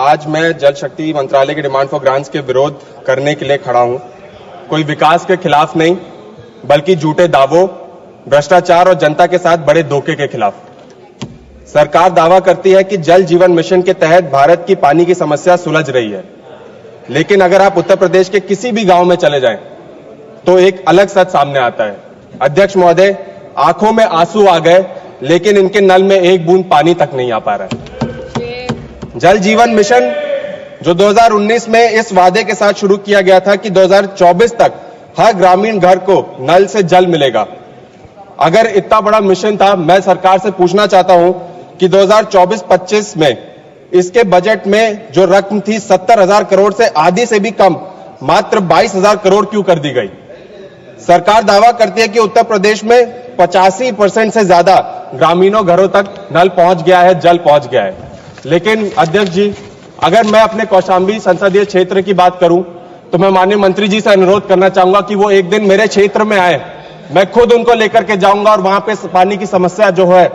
आज मैं जल शक्ति मंत्रालय की डिमांड फॉर ग्रांट्स के विरोध करने के लिए खड़ा हूं। कोई विकास के खिलाफ नहीं, बल्कि झूठे दावों, भ्रष्टाचार और जनता के साथ बड़े धोखे के खिलाफ। सरकार दावा करती है कि जल जीवन मिशन के तहत भारत की पानी की समस्या सुलझ रही है, लेकिन अगर आप उत्तर प्रदेश के किसी भी गांव में चले जाएं, तो एक अलग सच सामने आता है। अध्यक्ष महोदय, आंखों में आंसू आ गए, लेकिन इनके नल में एक बूंद पानी तक नहीं आ पा रहा है। जल जीवन मिशन जो 2019 में इस वादे के साथ शुरू किया गया था कि 2024 तक हर ग्रामीण घर को नल से जल मिलेगा। अगर इतना बड़ा मिशन था, मैं सरकार से पूछना चाहता हूं कि 2024-25 में इसके बजट में जो रकम थी 70,000 करोड़ से आधी से भी कम, मात्र 22,000 करोड़ क्यों कर दी गई? सरकार दावा करती है कि उत्तर प्रदेश में 85% से ज्यादा ग्रामीणों घरों तक नल पहुंच गया है, जल पहुंच गया है। लेकिन अध्यक्ष जी, अगर मैं अपने कौशाम्बी संसदीय क्षेत्र की बात करूं, तो मैं माननीय मंत्री जी से अनुरोध करना चाहूंगा कि वो एक दिन मेरे क्षेत्र में आए। मैं खुद उनको लेकर के जाऊंगा और वहां पे पानी की समस्या जो है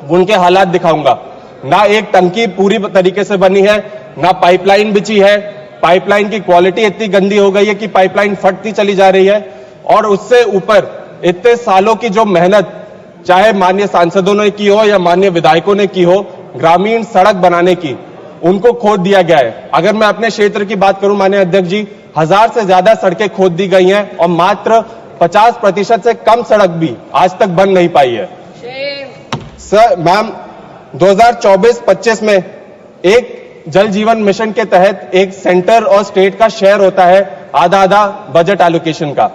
उनके हालात दिखाऊंगा। ना एक टंकी पूरी तरीके से बनी है, ना पाइपलाइन बिछी है। पाइपलाइन की क्वालिटी इतनी गंदी हो गई है कि पाइपलाइन फटती चली जा रही है। और उससे ऊपर इतने सालों की जो मेहनत, चाहे माननीय सांसदों ने की हो या माननीय विधायकों ने की हो, ग्रामीण सड़क बनाने की, उनको खोद दिया गया है। अगर मैं अपने क्षेत्र की बात करूं माननीय अध्यक्ष जी, 1000 से ज्यादा सड़कें खोद दी गई हैं और मात्र 50% से कम सड़क भी आज तक बन नहीं पाई है। सर मैम, 2024-25 में एक जल जीवन मिशन के तहत एक सेंटर और स्टेट का शेयर होता है आधा आधा बजट एलोकेशन का।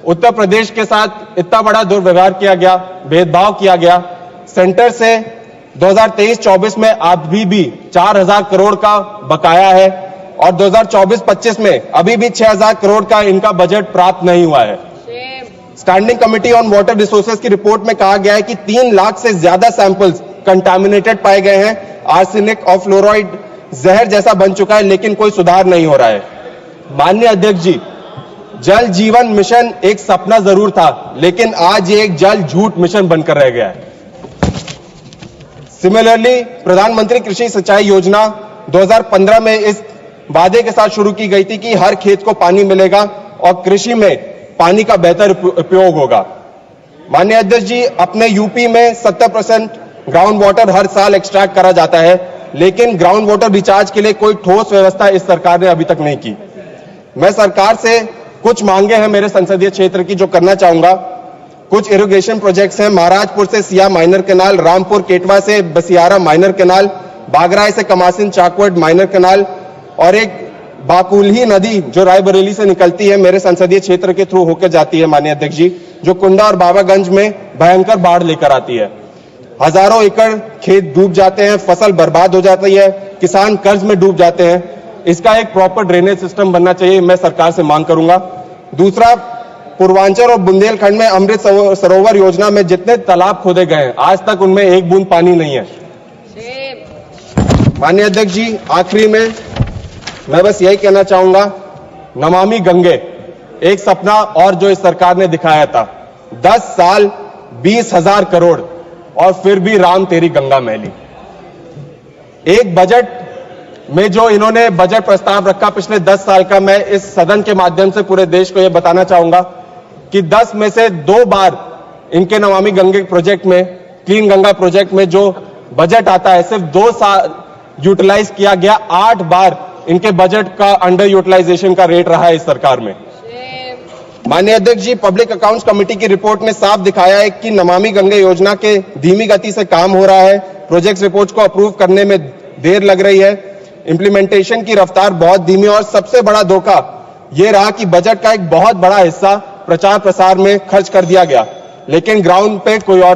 उत्तर प्रदेश के साथ इतना बड़ा दुर्व्यवहार किया गया, भेदभाव किया गया। सेंटर से 2023-24 में अभी भी 4,000 करोड़ का बकाया है और 2024-25 में अभी भी 6,000 करोड़ का इनका बजट प्राप्त नहीं हुआ है। Standing committee on water resources की रिपोर्ट में कहा गया है कि 3 लाख से ज्यादा सैंपल्स कंटामिनेटेड पाए गए हैं। आर्सेनिक और फ्लोराइड जहर जैसा बन चुका है, लेकिन कोई सुधार नहीं हो रहा है। माननीय अध्यक्ष जी, जल जीवन मिशन एक सपना जरूर था, लेकिन आज ये एक जल झूठ मिशन बनकर रह गया है। सिमिलरली, प्रधानमंत्री कृषि सिंचाई योजना 2015 में इस वादे के साथ शुरू की गई थी कि हर खेत को पानी मिलेगा और कृषि में पानी का बेहतर उपयोग होगा। माननीय अध्यक्ष जी, अपने यूपी में 70% ग्राउंड वाटर हर साल एक्सट्रैक्ट करा जाता है, लेकिन ग्राउंड वाटर रिचार्ज के लिए कोई ठोस व्यवस्था इस सरकार ने अभी तक नहीं की। मैं सरकार से कुछ मांगे हैं मेरे संसदीय क्षेत्र की जो करना चाहूंगा। कुछ इरिगेशन प्रोजेक्ट्स हैं, महाराजपुर से सिया माइनर कैनाल, रामपुर केटवा से बसियारा माइनर कैनाल, बागराय से कमासिन चाकवट माइनर कैनाल और एक बाकुल्ही नदी जो रायबरेली से निकलती है मेरे संसदीय क्षेत्र के थ्रू होकर जाती है माननीय अध्यक्ष जी, जो कुंडा और बाबागंज में भयंकर बाढ़ लेकर आती है। हजारों एकड़ खेत डूब जाते हैं, फसल बर्बाद हो जाती है, किसान कर्ज में डूब जाते हैं। इसका एक प्रॉपर ड्रेनेज सिस्टम बनना चाहिए, मैं सरकार से मांग करूंगा। दूसरा, पूर्वांचल और बुंदेलखंड में अमृत सरोवर योजना में जितने तालाब खोदे गए हैं, आज तक उनमें एक बूंद पानी नहीं है। माननीय अध्यक्ष जी, आखिरी में मैं बस यही कहना चाहूंगा, नमामि गंगे एक सपना और जो इस सरकार ने दिखाया था। 10 साल 20,000 करोड़ और फिर भी राम तेरी गंगा मैली। एक बजट में जो इन्होंने बजट प्रस्ताव रखा पिछले 10 साल का, मैं इस सदन के माध्यम से पूरे देश को यह बताना चाहूंगा कि 10 में से 2 बार इनके नमामि गंगे प्रोजेक्ट में, क्लीन गंगा प्रोजेक्ट में जो बजट आता है, सिर्फ 2 साल यूटिलाइज किया गया। 8 बार इनके बजट का अंडर यूटिलाइजेशन का रेट रहा है इस सरकार में। माननीय अध्यक्ष जी, पब्लिक अकाउंट्स कमेटी की रिपोर्ट ने साफ दिखाया है कि नमामि गंगे योजना के धीमी गति से काम हो रहा है। प्रोजेक्ट रिपोर्ट को अप्रूव करने में देर लग रही है, इंप्लीमेंटेशन की रफ्तार बहुत धीमी, और सबसे बड़ा धोखा यह रहा कि बजट का एक बहुत बड़ा हिस्सा प्रचार प्रसार में खर्च कर दिया गया, लेकिन ग्राउंड पे कोई और